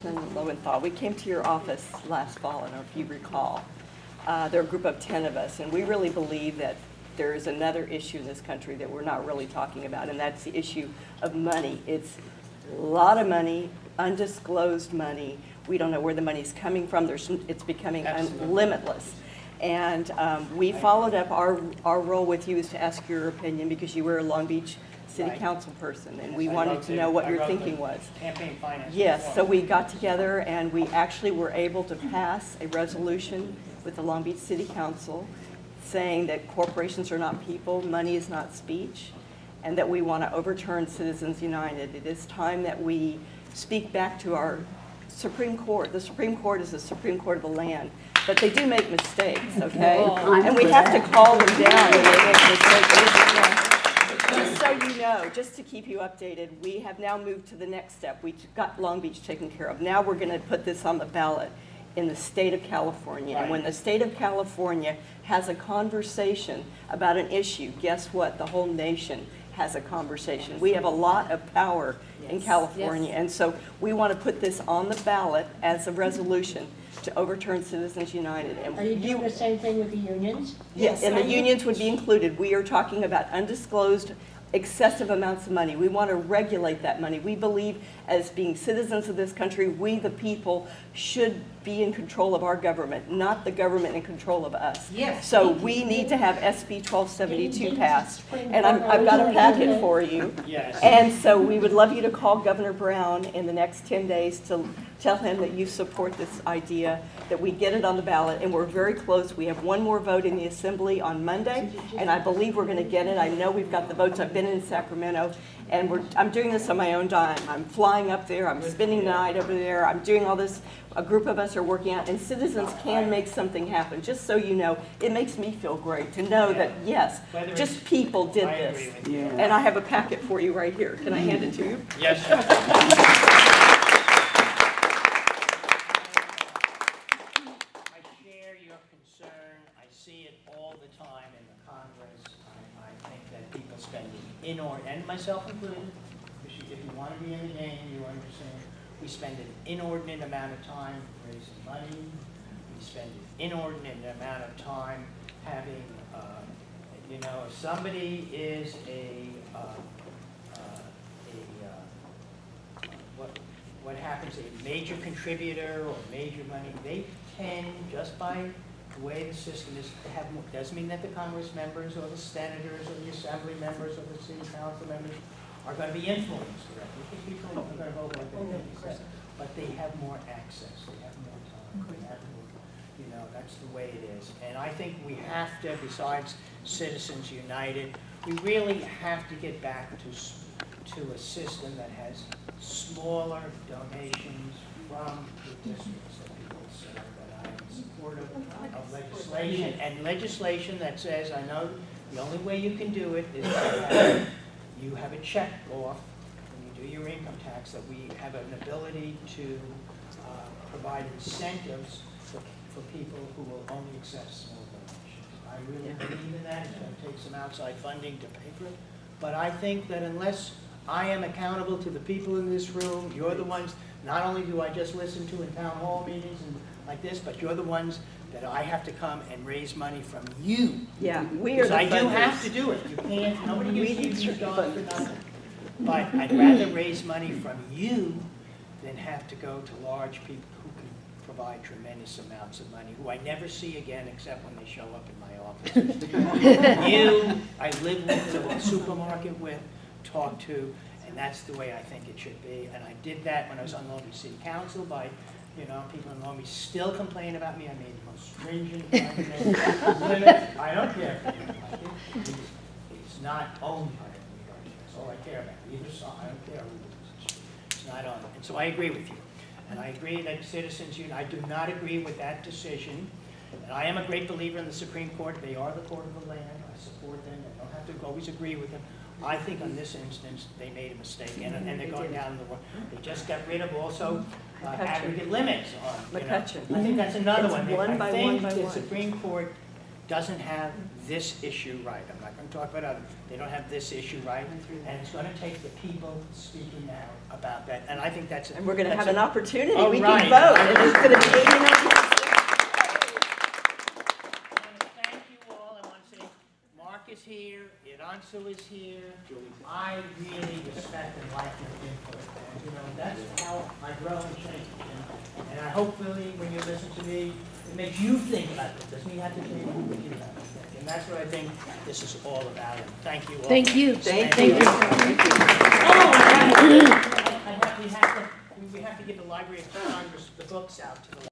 Alan Lowenthal. We came to your office last fall, I don't know if you recall. There are a group of 10 of us, and we really believe that there is another issue in this country that we're not really talking about, and that's the issue of money. It's a lot of money, undisclosed money. We don't know where the money's coming from. It's becoming limitless. And we followed up, our role with you is to ask your opinion because you were a Long Beach City Council person, and we wanted to know what your thinking was. Campaign finance. Yes, so we got together and we actually were able to pass a resolution with the Long Beach City Council saying that corporations are not people, money is not speech, and that we want to overturn Citizens United. It is time that we speak back to our Supreme Court. The Supreme Court is the Supreme Court of the land, but they do make mistakes, okay? And we have to call them down when they make mistakes. Just so you know, just to keep you updated, we have now moved to the next step. We got Long Beach taken care of. Now we're going to put this on the ballot in the state of California. And when the state of California has a conversation about an issue, guess what? The whole nation has a conversation. We have a lot of power in California. And so we want to put this on the ballot as a resolution to overturn Citizens United. And are you doing the same thing with the unions? Yes, and the unions would be included. We are talking about undisclosed excessive amounts of money. We want to regulate that money. We believe as being citizens of this country, we the people should be in control of our government, not the government in control of us. Yes. So we need to have SB 1272 passed. And I've got a packet for you. Yes. And so we would love you to call Governor Brown in the next 10 days to tell him that you support this idea, that we get it on the ballot, and we're very close. We have one more vote in the Assembly on Monday, and I believe we're going to get it. I know we've got the votes. I've been in Sacramento, and I'm doing this on my own dime. I'm flying up there. I'm spending the night over there. I'm doing all this. A group of us are working out, and citizens can make something happen. Just so you know, it makes me feel great to know that, yes, just people did this. And I have a packet for you right here. Can I hand it to you? Yes. I see it all the time in the Congress. I think that people spend and myself included, if you want to be in the game, you understand, we spend an inordinate amount of time raising money. We spend an inordinate amount of time having, if somebody is what happens, a major contributor or major money, they tend, just by the way the system is, to have more. Doesn't mean that the Congress members or the senators or the Assembly members or the City Council members are going to be influenced directly. People are going to vote like they think, but they have more access. They have more time. They have more, that's the way it is. And I think we have to, besides Citizens United, we really have to get back to a system that has smaller donations from the districts that people serve. That I am supportive of legislation, and legislation that says, I know the only way you can do it is to have a check off when you do your income tax, that we have an ability to provide incentives for people who will only accept small donations. I really believe in that. It's going to take some outside funding to pay for it. But I think that unless I am accountable to the people in this room, you're the ones, not only do I just listen to in town hall meetings and like this, but you're the ones that I have to come and raise money from you. Yeah, we are the I do funders. have to do it. You can't, nobody gives you dollars for nothing. But I'd rather raise money from you than have to go to large people who can provide tremendous amounts of money, who I never see again except when they show up in my office. You, I live with, to a supermarket with, talk to, and that's the way I think it should be. And I did that when I was on Long Beach City Council by, people in Long Beach still complain about me. I made the most stringent limits. I don't care if you don't like it. It's not owned by everybody. That's all I care about. Either side, I don't care who it is. It's not owned. And so I agree with you. And I agree that Citizens United, I do not agree with that decision. And I am a great believer in the Supreme Court. They are the court of the land. I support them. I don't have to always agree with them. I think on this instance, they made a mistake, and they're going down the road. They just got rid of also aggregate limits on, McCutcheon. I think that's another It's one. one I by think one by the one. Supreme Court doesn't have this issue right. I'm not going to talk about others. They don't have this issue right, and it's going to take the people speaking out about that. And I think that's. And we're going to have an a- opportunity. Oh, We right. can vote, and there's going to be 89 I want to thank you all. I want to say Mark is here, Iransu is here. I really respect and like your input. And, you know, that's how I grow and change. And I hopefully, when you listen to me, it makes you think about it. Doesn't mean you have to think what you have to think. And that's what I think this is all about. And thank you all. Thank you. Thank Thank you. you. Oh, we have to give the Library of Congress the books out to the